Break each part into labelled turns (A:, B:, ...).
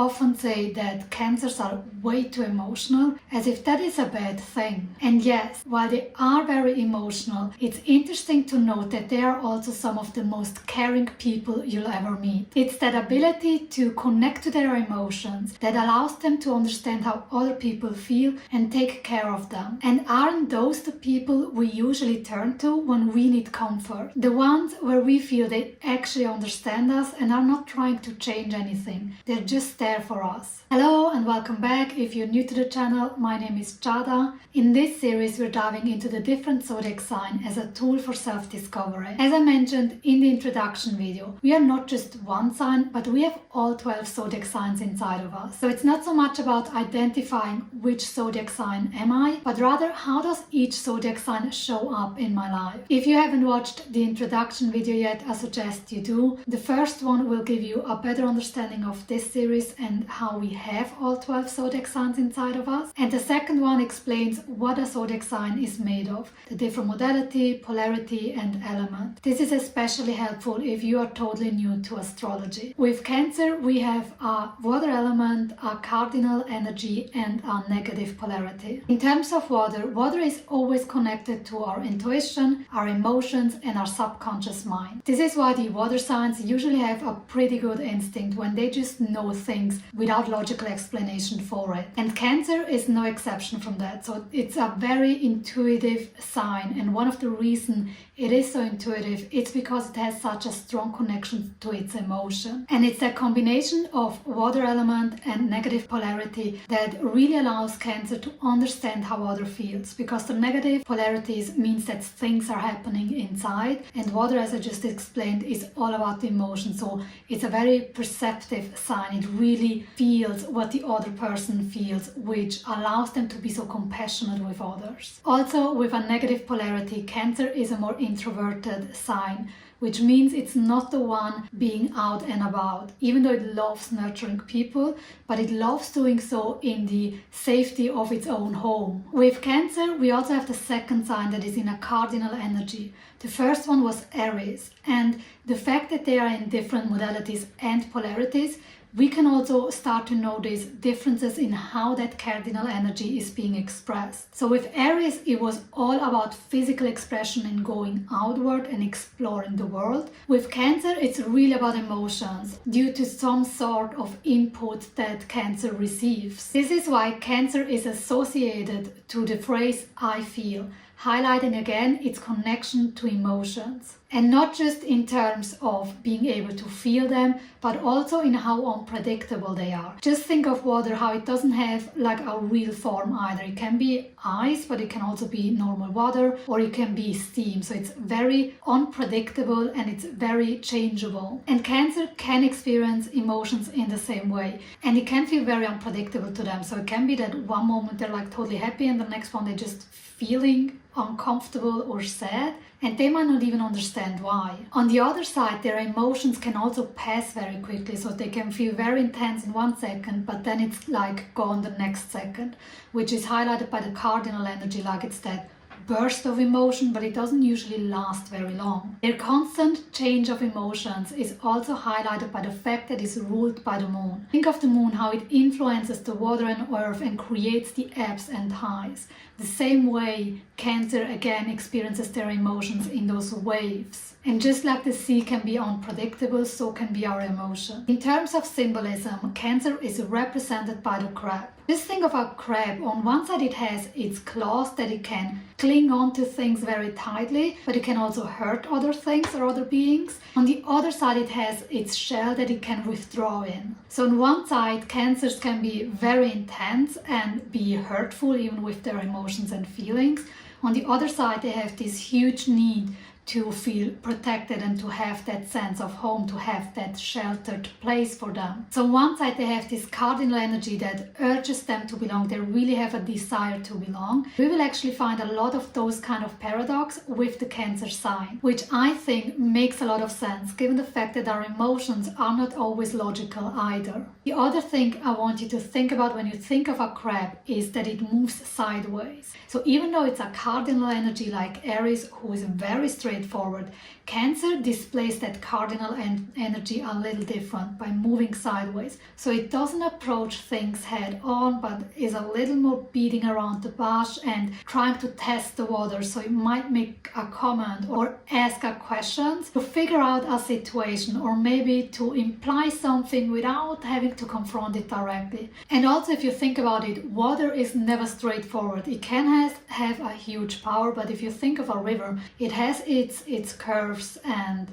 A: often say that Cancers are way too emotional, as if that is a bad thing. And yes, while they are very emotional, it's interesting to note that they are also some of the most caring people you'll ever meet. It's that ability to connect to their emotions that allows them to understand how other people feel and take care of them. And aren't those the people we usually turn to when we need comfort? The ones where we feel they actually understand us and are not trying to change anything. They're just there for us. Hello and welcome back. If you're new to the channel, my name is Jada. In this series, we're diving into the different zodiac sign as a tool for self-discovery. As I mentioned in the introduction video, we are not just one sign, but we have all 12 zodiac signs inside of us. So it's not so much about identifying which zodiac sign am I, but rather how does each zodiac sign show up in my life. If you haven't watched the introduction video yet, I suggest you do. The first one will give you a better understanding of this series and how we have all 12 zodiac signs inside of us. And the second one explains what a zodiac sign is made of, the different modality, polarity and element. This is especially helpful if you are totally new to astrology. With Cancer, we have a water element, a cardinal energy and a negative polarity. In terms of water is always connected to our intuition, our emotions and our subconscious mind. This is why the water signs usually have a pretty good instinct when they just know things without logical explanation for it. And Cancer is no exception from that. So it's a very intuitive sign, and one of the reasons it is so intuitive, it's because it has such a strong connection to its emotion. And it's a combination of water element and negative polarity that really allows Cancer to understand how other feels, because the negative polarities means that things are happening inside, and water, as I just explained, is all about the emotion. So it's a very perceptive sign. It really feels what the other person feels, which allows them to be so compassionate with others. Also, with a negative polarity, Cancer is a more introverted sign, which means it's not the one being out and about, even though it loves nurturing people, but it loves doing so in the safety of its own home. With Cancer, we also have the second sign that is in a cardinal energy. The first one was Aries, and the fact that they are in different modalities and polarities, we can also start to notice differences in how that cardinal energy is being expressed. So with Aries, it was all about physical expression and going outward and exploring the world. With Cancer, it's really about emotions due to some sort of input that Cancer receives. This is why Cancer is associated to the phrase "I feel," highlighting again its connection to emotions. And not just in terms of being able to feel them, but also in how unpredictable they are. Just think of water, how it doesn't have like a real form either. It can be ice, but it can also be normal water, or it can be steam. So it's very unpredictable and it's very changeable. And Cancer can experience emotions in the same way. And it can feel very unpredictable to them. So it can be that one moment they're like totally happy and the next one they're just feeling uncomfortable or sad, and they might not even understand why. On the other side, their emotions can also pass very quickly, so they can feel very intense in 1 second, but then it's like gone the next second, which is highlighted by the cardinal energy, like it's that burst of emotion, but it doesn't usually last very long. Their constant change of emotions is also highlighted by the fact that it's ruled by the moon. Think of the moon, how it influences the water and earth and creates the ebbs and highs. The same way Cancer again experiences their emotions in those waves. And just like the sea can be unpredictable, so can be our emotion. In terms of symbolism, Cancer is represented by the crab. Just think of a crab. On one side it has its claws that it can cling on to things very tightly, but it can also hurt other things or other beings. On the other side it has its shell that it can withdraw in. So on one side, Cancers can be very intense and be hurtful even with their emotions and feelings. On the other side, they have this huge need to feel protected and to have that sense of home, to have that sheltered place for them. So on one side they have this cardinal energy that urges them to belong. They really have a desire to belong. We will actually find a lot of those kind of paradox with the Cancer sign, which I think makes a lot of sense given the fact that our emotions are not always logical either. The other thing I want you to think about when you think of a crab is that it moves sideways. So even though it's a cardinal energy like Aries, who is very straightforward, Cancer displays that cardinal energy a little different by moving sideways. So it doesn't approach things head on, but is a little more beating around the bush and trying to test the water. So it might make a comment or ask a question to figure out a situation, or maybe to imply something without having to confront it directly. And also, if you think about it, water is never straightforward. It can have a huge power, but if you think of a river, it has its curves and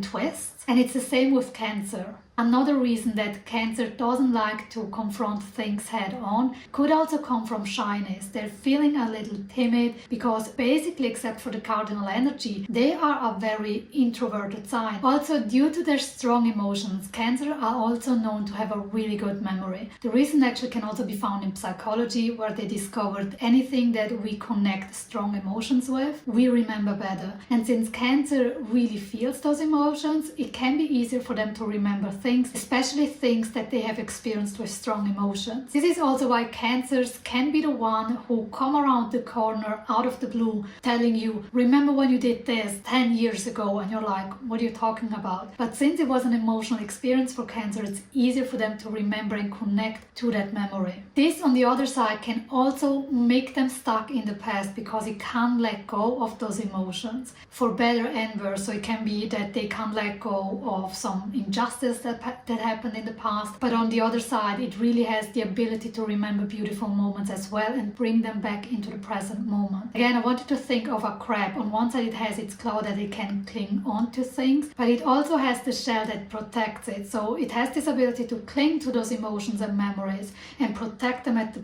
A: twists. And it's the same with Cancer. Another reason that Cancer doesn't like to confront things head on could also come from shyness. They're feeling a little timid because basically, except for the cardinal energy, they are a very introverted sign. Also, due to their strong emotions, Cancer are also known to have a really good memory. The reason actually can also be found in psychology, where they discovered anything that we connect strong emotions with, we remember better. And since Cancer really feels those emotions, it can be easier for them to remember things, especially things that they have experienced with strong emotions. This is also why Cancers can be the one who come around the corner out of the blue telling you, remember when you did this 10 years ago, and you're like, what are you talking about? But since it was an emotional experience for Cancer, it's easier for them to remember and connect to that memory. This, on the other side, can also make them stuck in the past because it can't let go of those emotions, for better and worse. So it can be that they can't let go of some injustice that happened in the past, but on the other side, it really has the ability to remember beautiful moments as well and bring them back into the present moment. Again, I want you to think of a crab. On one side, it has its claw that it can cling on to things, but it also has the shell that protects it. So it has this ability to cling to those emotions and memories and protect them at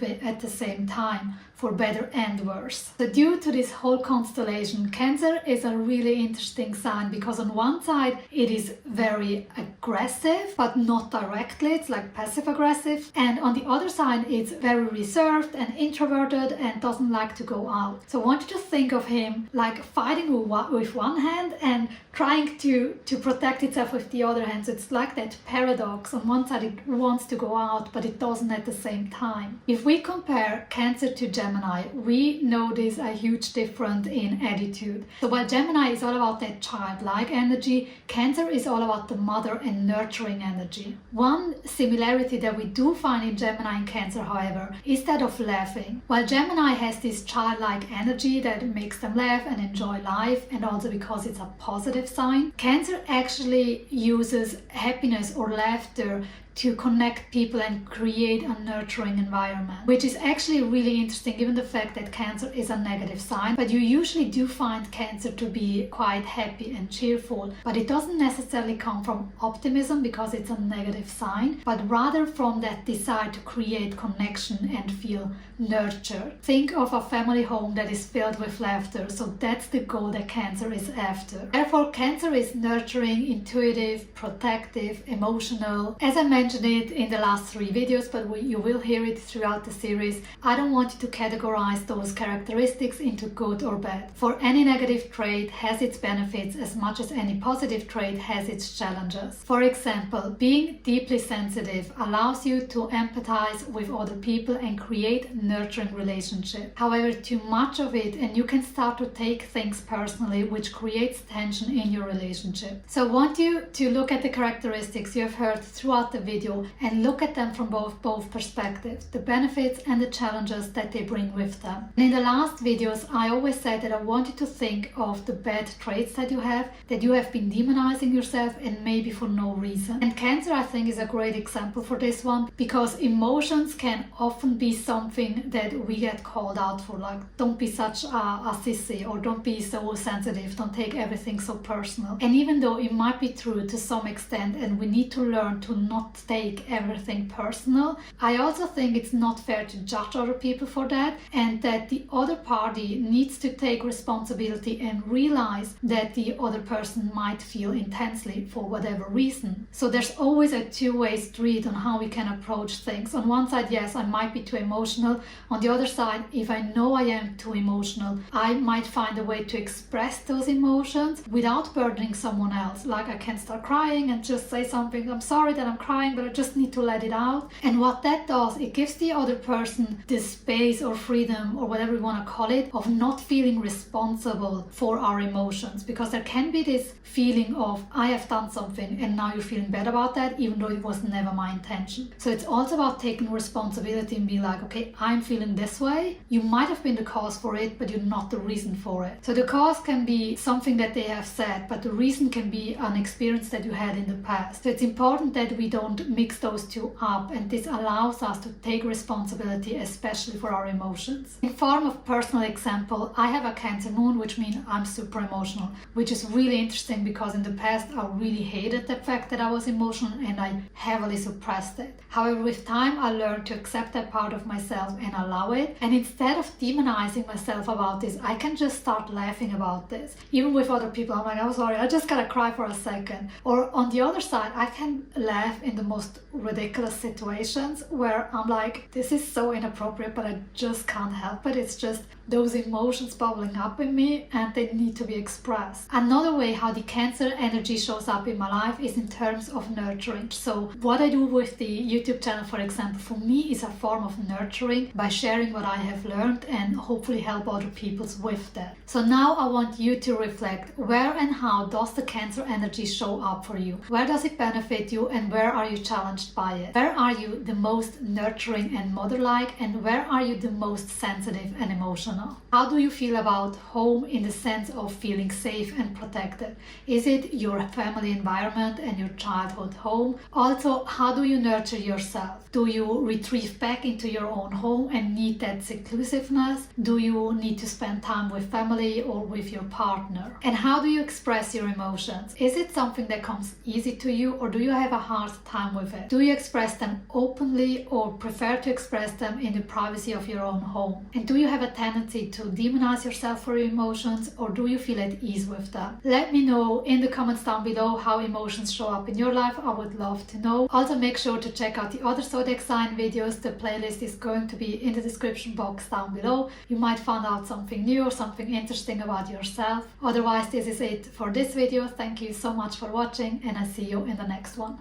A: the same time, for better and worse. So due to this whole constellation, Cancer is a really interesting sign because on one side it is very aggressive, but not directly. It's like passive aggressive. And on the other side, it's very reserved and introverted and doesn't like to go out. So I want you to think of him like fighting with one hand and trying to protect itself with the other hand. So it's like that paradox. On one side it wants to go out, but it doesn't at the same time. If we compare Cancer to Gemini, we notice a huge difference in attitude. So while Gemini is all about that childlike energy, Cancer is all about the mother and nurturing energy. One similarity that we do find in Gemini and Cancer, however, is that of laughing. While Gemini has this childlike energy that makes them laugh and enjoy life, and also because it's a positive sign, Cancer actually uses happiness or laughter to connect people and create a nurturing environment, which is actually really interesting given the fact that Cancer is a negative sign. But you usually do find Cancer to be quite happy and cheerful, but it doesn't necessarily come from optimism because it's a negative sign, but rather from that desire to create connection and feel nurtured. Think of a family home that is filled with laughter, so that's the goal that Cancer is after. Therefore, Cancer is nurturing, intuitive, protective, emotional. As I mentioned it in the last 3 videos, but you will hear it throughout the series, I don't want you to categorize those characteristics into good or bad. For any negative trait has its benefits as much as any positive trait has its challenges. For example, being deeply sensitive allows you to empathize with other people and create nurturing relationships. However, too much of it and you can start to take things personally, which creates tension in your relationship. So I want you to look at the characteristics you have heard throughout the video and look at them from both perspectives, the benefits and the challenges that they bring with them. And in the last videos, I always said that I want you to think of the bad traits that you have been demonizing yourself, and maybe for no reason. And Cancer, I think, is a great example for this one, because emotions can often be something that we get called out for, like, don't be such a sissy, or don't be so sensitive, don't take everything so personal. And even though it might be true to some extent, and we need to learn to not take everything personal, I also think it's not fair to judge other people for that, and that the other party needs to take responsibility and realize that the other person might feel intensely for whatever reason. So there's always a two-way street on how we can approach things. On one side, yes, I might be too emotional. On the other side, if I know I am too emotional, I might find a way to express those emotions without burdening someone else. Like, I can start crying and just say something, I'm sorry that I'm crying, crying, but I just need to let it out. And what that does, it gives the other person the space or freedom or whatever you want to call it of not feeling responsible for our emotions, because there can be this feeling of I have done something and now you're feeling bad about that, even though it was never my intention. So it's also about taking responsibility and being like, okay, I'm feeling this way. You might have been the cause for it, but you're not the reason for it. So the cause can be something that they have said, but the reason can be an experience that you had in the past. So it's important that we don't mix those two up, and this allows us to take responsibility, especially for our emotions. In form of personal example, I have a Cancer moon, which means I'm super emotional, which is really interesting because in the past I really hated the fact that I was emotional and I heavily suppressed it. However, with time I learned to accept that part of myself and allow it, and instead of demonizing myself about this, I can just start laughing about this. Even with other people, I'm like, I'm sorry, I just gotta cry for a second. Or on the other side, I can laugh in the most ridiculous situations where I'm like, this is so inappropriate, but I just can't help it. It's just those emotions bubbling up in me and they need to be expressed. Another way how the Cancer energy shows up in my life is in terms of nurturing. So what I do with the YouTube channel, for example, for me is a form of nurturing by sharing what I have learned and hopefully help other people with that. So now I want you to reflect, where and how does the Cancer energy show up for you? Where does it benefit you and where are you challenged by it? Where are you the most nurturing and mother-like, and where are you the most sensitive and emotional? How do you feel about home in the sense of feeling safe and protected? Is it your family environment and your childhood home? Also, how do you nurture yourself? Do you retrieve back into your own home and need that seclusiveness? Do you need to spend time with family or with your partner? And how do you express your emotions? Is it something that comes easy to you, or do you have a hard time with it? Do you express them openly or prefer to express them in the privacy of your own home? And do you have a tendency to demonize yourself for your emotions, or do you feel at ease with them? Let me know in the comments down below how emotions show up in your life. I would love to know. Also, make sure to check out the other Zodiac sign videos. The playlist is going to be in the description box down below. You might find out something new or something interesting about yourself. Otherwise, this is it for this video. Thank you so much for watching, and I see you in the next one.